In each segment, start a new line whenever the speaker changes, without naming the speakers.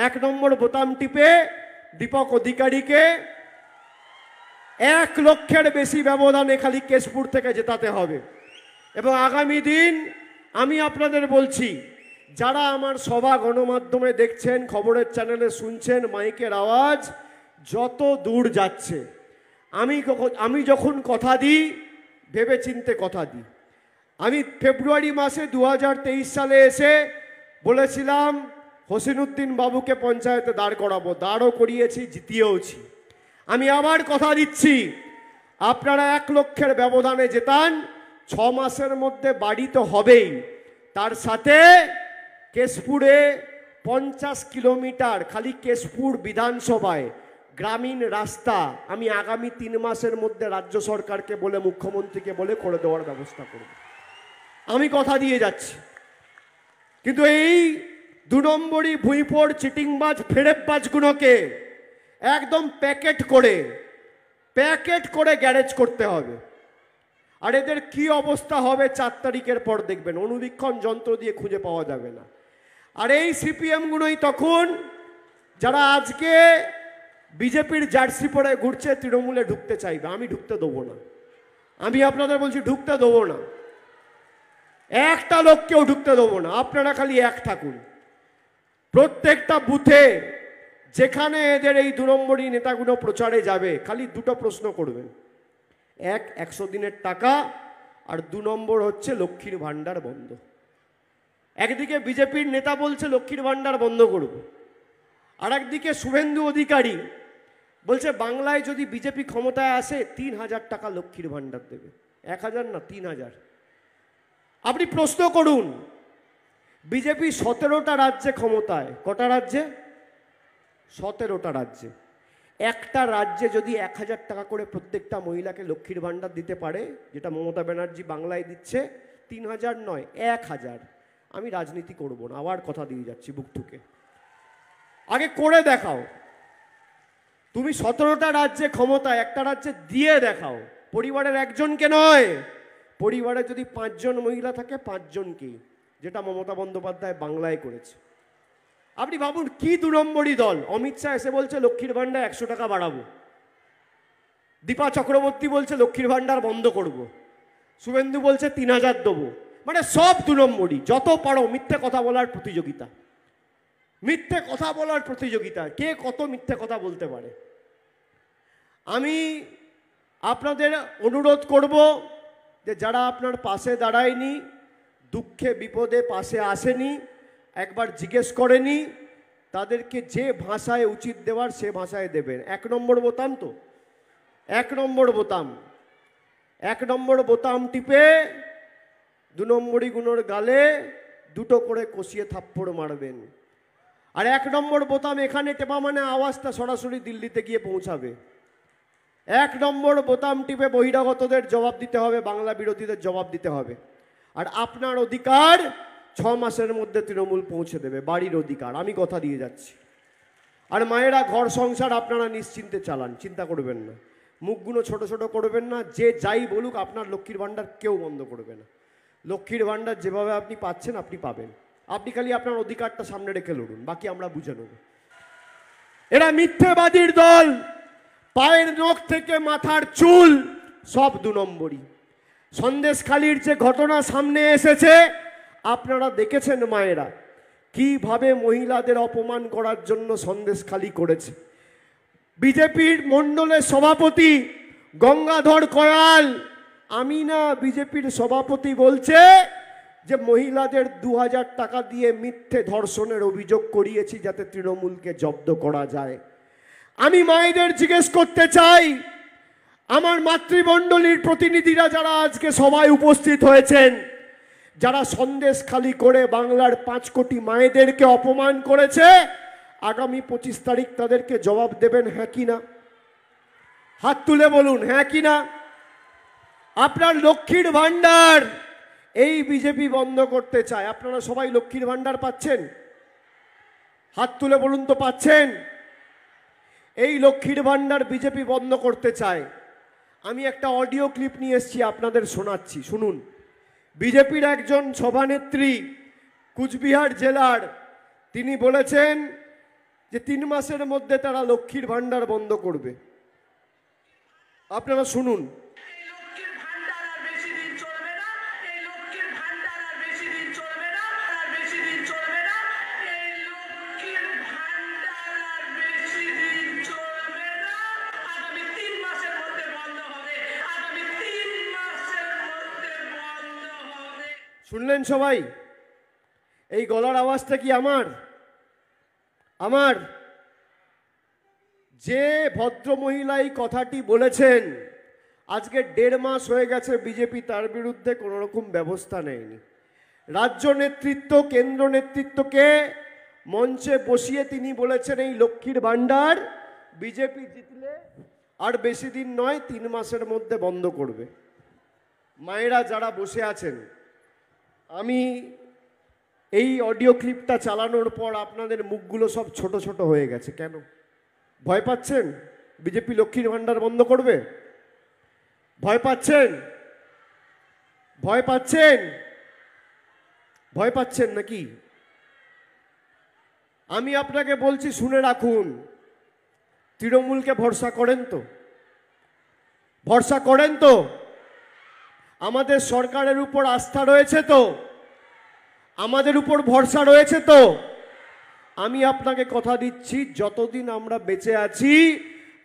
1 নম্বর বোতাম টিপে দীপক অধিকারীকে 1 লক্ষের বেশি ব্যবধানে খালি কেশপুর থেকে জেতাতে হবে। এবং আগামী দিন আমি আপনাদের বলছি, যারা আমার সভা গণমাধ্যমে দেখছেন, খবরের চ্যানেলে শুনছেন, মাইকের আওয়াজ যত দূর যাচ্ছে, আমি যখন কথা দিই ভেবে চিনতে কথা দিই। আমি ফেব্রুয়ারি মাসে 2023 সালে এসে বলেছিলাম হোসেনউদ্দিন বাবুকে পঞ্চায়েতে দাঁড় করাবো, দাঁড়ও করিয়েছি, জিতিয়েওছি। আমি আবার কথা দিচ্ছি, আপনারা 1 লক্ষের ব্যবধানে জেতান, 6 মাসের মধ্যে বাড়ি তো হবেই, তার সাথে কেশপুরে 50 কিলোমিটার খালি কেশপুর বিধানসভায় গ্রামীণ রাস্তা আমি আগামী 3 মাসের মধ্যে রাজ্য সরকারকে বলে, মুখ্যমন্ত্রীকে বলে করে দেওয়ার ব্যবস্থা করব। আমি কথা দিয়ে যাচ্ছি। কিন্তু এই 2 নম্বরই ভুঁইপোড় চিটিংবাজ ফেরেববাজগুলোকে একদম প্যাকেট করে গ্যারেজ করতে হবে। আর এদের কি অবস্থা হবে 4 তারিখের পর দেখবেন, অনুবীক্ষণ যন্ত্র দিয়ে খুঁজে পাওয়া যাবে না। আর এই সিপিএমগুলোই তখন যারা আজকে বিজেপির জার্সি পরে ঘুরছে, তৃণমূলে ঢুকতে চাইবে। আমি ঢুকতে দেবো না, আমি আপনাদের বলছি ঢুকতে দেবো না, একটা লোককেও ঢুকতে দেবো না। আপনারা খালি এক থাকুন, প্রত্যেকটা বুথে যেখানে এদের এই 2 নম্বরই নেতাগুলো প্রচারে যাবে, খালি 2টো প্রশ্ন করবেন। 100 দিনের টাকা, আর 2 নম্বর হচ্ছে লক্ষ্মীর ভাণ্ডার বন্ধ। একদিকে বিজেপির নেতা বলছে লক্ষ্মীর ভাণ্ডার বন্ধ করব, আর একদিকে শুভেন্দু অধিকারী বলছে বাংলায় যদি বিজেপি ক্ষমতায় আসে 3000 টাকা লক্ষ্মীর ভাণ্ডার দেবে। 1000 না, 3000। আপনি প্রশ্ন করুন, বিজেপি 17টা রাজ্যে ক্ষমতায়, কটা রাজ্যে? 17টা রাজ্যে। একটা রাজ্যে যদি 1000 টাকা করে প্রত্যেকটা মহিলাকে লক্ষ্মীর ভাণ্ডার দিতে পারে, যেটা মমতা ব্যানার্জি বাংলায় দিচ্ছে, 3000 নয় 1000। আমি রাজনীতি করব না, আবার কথা দিয়ে যাচ্ছি বুক ঠুকে। আগে করে দেখাও। তুমি 17টা রাজ্যে ক্ষমতায়, একটা রাজ্যে দিয়ে দেখাও। পরিবারের একজনকে নয়, পরিবারে যদি 5 জন মহিলা থাকে 5 জনকেই, যেটা মমতা বন্দ্যোপাধ্যায় বাংলায় করেছে। আপনি ভাবুন কি 2 নম্বরই দল। অমিত শাহ এসে বলছে লক্ষ্মীর ভাণ্ডার 100 টাকা বাড়াবো, দীপা চক্রবর্তী বলছে লক্ষ্মীর ভাণ্ডার বন্ধ করব, শুভেন্দু বলছে 3000 দেবো। মানে সব 2 নম্বরই। যত পারো মিথ্যে কথা বলার প্রতিযোগিতা, মিথ্যে কথা বলার প্রতিযোগিতা, কে কত মিথ্যে কথা বলতে পারে। আমি আপনাদের অনুরোধ করব যে যারা আপনার পাশে দাঁড়ায়নি, দুঃখে বিপদে পাশে আসেনি, একবার জিজ্ঞেস করেনি, তাদেরকে যে ভাষায় উচিত দেওয়ার সে ভাষায় দেবেন। 1 নম্বর বোতাম তো, 1 নম্বর বোতাম, 1 নম্বর বোতাম টিপে 2 নম্বরই গুণোর গালে 2টো করে কষিয়ে থাপ্পড় মারবেন। আর 1 নম্বর বোতাম এখানে টেপা মানে আওয়াজটা সরাসরি দিল্লিতে গিয়ে পৌঁছাবে। 1 নম্বর বোতাম টিপে বহিরাগতদের জবাব দিতে হবে, বাংলা বিরোধীদের জবাব দিতে হবে। আর আপনার অধিকার 6 মাসের মধ্যে তৃণমূল পৌঁছে দেবে, বাড়ির অধিকার। আমি কথা দিয়ে যাচ্ছি। আর মায়েরা, ঘর সংসার আপনারা নিশ্চিন্তে চালান, চিন্তা করবেন না, মুখগুলো ছোট ছোট করবেন না। যে যাই বলুক, আপনার লক্ষ্মীর ভাণ্ডার কেউ বন্ধ করবে না। লক্ষ্মীর ভাণ্ডার যেভাবে আপনি পাচ্ছেন আপনি পাবেন। আপনি খালি আপনার অধিকারটা সামনে রেখে লড়ুন, বাকি আমরা বুঝে নেব। এরা মিথ্যেবাদীর দল, পায়ের নখ থেকে মাথার চুল সব 2 নম্বরই। সন্দেশখালির যে ঘটনা সামনে এসেছে আপনারা দেখেছেন, মায়েরা কিভাবে মহিলাদের অপমান করার জন্য সন্দেশখালি করেছে। বিজেপির মণ্ডলের সভাপতি গঙ্গাধর কয়াল, আমি না বিজেপির সভাপতি, বলছে যে মহিলাদের 2000 টাকা দিয়ে মিথ্যে ধর্ষণের অভিযোগ করিয়েছি যাতে তৃণমূলকে জব্দ করা যায়। আমি মায়েদের জিজ্ঞেস করতে চাই, আমার মাতৃমণ্ডলীর প্রতিনিধিরা যারা আজকে সভায় উপস্থিত হয়েছেন, যারা সন্দেশখালি করে বাংলার 5 কোটি মায়েদেরকে অপমান করেছে, আগামী 25 তারিখ তাদেরকে জবাব দেবেন, হ্যাঁ কি না? হাত তুলে বলুন হ্যাঁ কি না। আপনার লক্ষ্মীর ভাণ্ডার এই বিজেপি বন্ধ করতে চায়। আপনারা সবাই লক্ষ্মীর ভাণ্ডার পাচ্ছেন? হাত তুলে বলুন তো পাচ্ছেন? এই লক্ষ্মীর ভাণ্ডার বিজেপি বন্ধ করতে চায়। আমি একটা অডিও ক্লিপ নিয়ে এসেছি, আপনাদের শোনাচ্ছি, শুনুন। বিজেপির একজন সভানেত্রী কুচবিহার জেলার, তিনি বলেছেন যে 3 মাসের মধ্যে তারা লক্ষ্মীর ভান্ডার বন্ধ করবে। আপনারা শুনুন। শুনলেন সবাই? এই গলার আওয়াজটা কি আমার? যে ভদ্র মহিলা এই কথাটি বলেছেন, আজকে 1.5 মাস হয়ে গেছে বিজেপি তার বিরুদ্ধে কোনো রকম ব্যবস্থা নেয়নি। রাজ্য নেতৃত্ব, কেন্দ্র নেতৃত্বকে মঞ্চে বসিয়ে তিনি বলেছেন এই লক্ষ্মীর ভান্ডার বিজেপি জিতলে আর বেশি দিন নয়, 3 মাসের মধ্যে বন্ধ করবে। মায়েরা যারা বসে আছেন, আমি এই অডিও ক্লিপটা চালানোর পর আপনাদের মুখগুলো সব ছোট ছোট হয়ে গেছে। কেন ভয় পাচ্ছেন? বিজেপি লক্ষ্মীর ভান্ডার বন্ধ করবে? ভয় পাচ্ছেন? ভয় পাচ্ছেন? ভয় পাচ্ছেন নাকি? আমি আপনাকে বলছি, শুনে রাখুন, তৃণমূলকে ভরসা করেন তো? ভরসা করেন তো? আমাদের সরকারের উপর আস্থা রয়েছে তো? আমাদের উপর ভরসা রয়েছে তো? আমি আপনাকে কথা দিচ্ছি, যতদিন আমরা বেঁচে আছি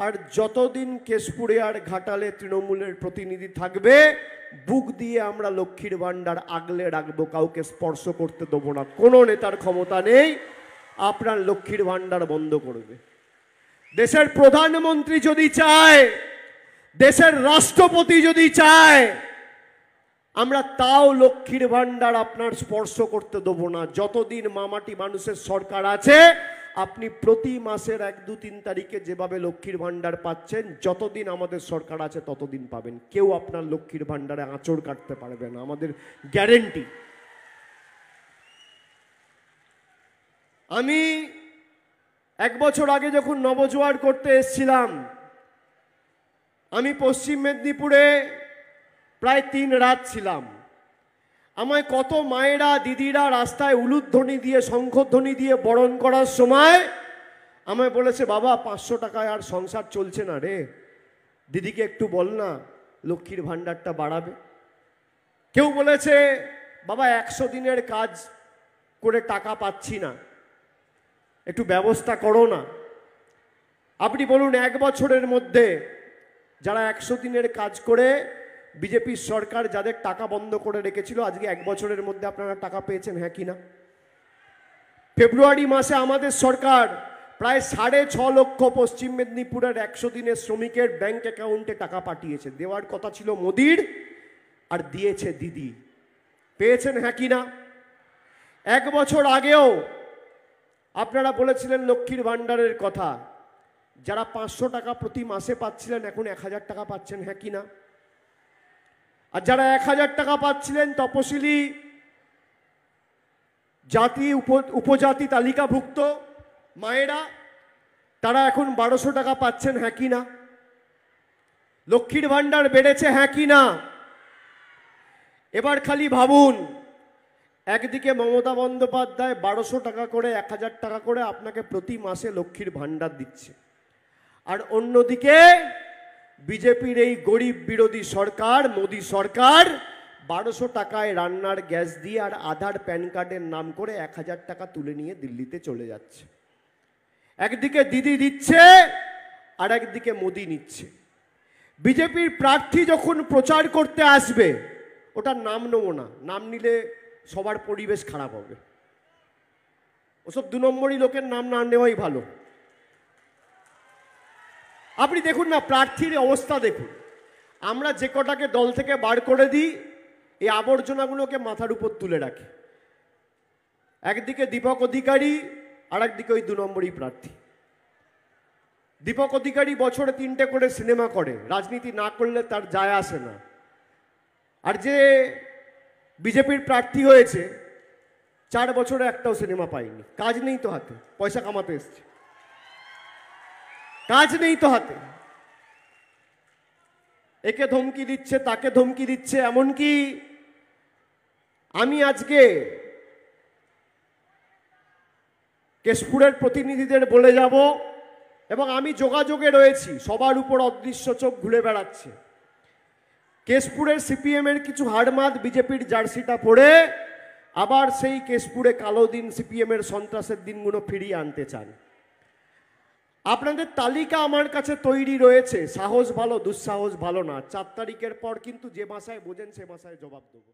আর যতদিন কেশপুরে আর ঘাটালে তৃণমূলের প্রতিনিধি থাকবে, বুক দিয়ে আমরা লক্ষ্মীর ভান্ডার আগলে রাখবো, কাউকে স্পর্শ করতে দেবো না। কোনো নেতার ক্ষমতা নেই আপনার লক্ষ্মীর ভান্ডার বন্ধ করবে। দেশের প্রধানমন্ত্রী যদি চায়, দেশের রাষ্ট্রপতি যদি চায়, আমরা তাও লক্ষ্মীর ভান্ডার আপনার স্পর্শ করতে দেবো না। যতদিন মামাটি মানুষের সরকার আছে, আপনি প্রতি মাসের 1, 2, 3 তারিখে যেভাবে লক্ষ্মীর ভান্ডার পাচ্ছেন, যতদিন আমাদের সরকার আছে ততদিন পাবেন। কেউ আপনার লক্ষ্মীর ভান্ডারে আঁচড় কাটতে পারবে না, আমাদের গ্যারেন্টি। আমি 1 বছর আগে যখন নবজোয়ার করতে এসেছিলাম, আমি পশ্চিম মেদিনীপুরে প্রায় 3 রাত ছিলাম। আমায় কত মায়েরা, দিদিরা রাস্তায় উলুধ্বনি দিয়ে, শঙ্খধ্বনি দিয়ে বরণ করার সময় আমায় বলেছে, বাবা 500 টাকায় আর সংসার চলছে না রে, দিদিকে একটু বল না লক্ষ্মীর ভান্ডারটা বাড়াবে। কেউ বলেছে, বাবা 100 দিনের কাজ করে টাকা পাচ্ছি না, একটু ব্যবস্থা করো না। আপনি বলুন, 1 বছরের মধ্যে যারা 100 দিনের কাজ করে বিজেপির সরকার যাদের টাকা বন্ধ করে রেখেছিল, আজকে 1 বছরের মধ্যে আপনারা টাকা পেয়েছেন, হ্যাঁ কি না? ফেব্রুয়ারি মাসে আমাদের সরকার প্রায় 6.5 লক্ষ পশ্চিম মেদিনীপুরের 100 দিনের শ্রমিকের ব্যাংক অ্যাকাউন্টে টাকা পাঠিয়েছে। দেওয়ার কথা ছিল মোদির, আর দিয়েছে দিদি। পেয়েছেন হ্যাঁ কি না? 1 বছর আগেও আপনারা বলেছিলেন লক্ষ্মীর ভান্ডারের কথা, যারা 500 টাকা প্রতি মাসে পাচ্ছিলেন এখন 1000 টাকা পাচ্ছেন, হ্যাঁ কি না? আর যারা 1000 টাকা পাচ্ছিলেন, তপশিলি জাতি, উপজাতি তালিকাভুক্ত মায়েরা, তারা এখন 1200 টাকা পাচ্ছেন, হ্যাঁ কি না? লক্ষ্মীর ভান্ডার বেড়েছে, হ্যাঁ কি না? এবার খালি ভাবুন, একদিকে মমতা বন্দ্যোপাধ্যায় 1200 টাকা করে, 1000 টাকা করে আপনাকে প্রতি মাসে লক্ষ্মীর ভান্ডার দিচ্ছে, আর অন্যদিকে বিজেপির এই গরিব বিরোধী সরকার, মোদী সরকার 1200 টাকায় রান্নার গ্যাস দিয়ে আর আধার প্যান কার্ডের নাম করে 1000 টাকা তুলে নিয়ে দিল্লিতে চলে যাচ্ছে। একদিকে দিদি দিচ্ছে আর একদিকে মোদী নিচ্ছে। বিজেপির প্রার্থী যখন প্রচার করতে আসবে, ওটার নাম নেব না, নাম নিলে সবার পরিবেশ খারাপ হবে। ওসব 2 নম্বরই লোকের নাম না নেওয়াই ভালো। আপনি দেখুন না, প্রার্থীর অবস্থা দেখুন। আমরা যে কটাকে দল থেকে বার করে দিই, এই আবর্জনাগুলোকে মাথার উপর তুলে রাখি। একদিকে দীপক অধিকারী, আর একদিকে ওই 2 নম্বরই প্রার্থী। দীপক অধিকারী বছরে 3টে করে সিনেমা করে, রাজনীতি না করলে তার যায় আসে না। আর যে বিজেপির প্রার্থী হয়েছে, 4 বছরে একটাও সিনেমা পায়নি। কাজ নেই তো হাতে, পয়সা কামাতে এসছে, কাজ নেই তো হাতে। একে ধমকি দিচ্ছে, তাকে ধমকি দিচ্ছে। এমনকি আমি আজকে কেশপুরের প্রতিনিধিদের বলে যাব, এবং আমি যোগাযোগে রয়েছি, সবার উপর অদৃশ্য চোখ ঘুরে বেড়াচ্ছে। কেশপুরের সিপিএমের কিছু হাড়মাদ বিজেপির জার্সিটা পরে আবার সেই কেশপুরে কালো দিন, সিপিএমের সন্ত্রাসের দিনগুলো ফিরিয়ে আনতে চান। আপনাদের তালিকা আমার কাছে তৈরি রয়েছে, সাহস ভালো, দুঃসাহস ভালো না। 4 তারিখের পর কিন্তু যে ভাষায় বোঝেন সে ভাষায় জবাব দেবো।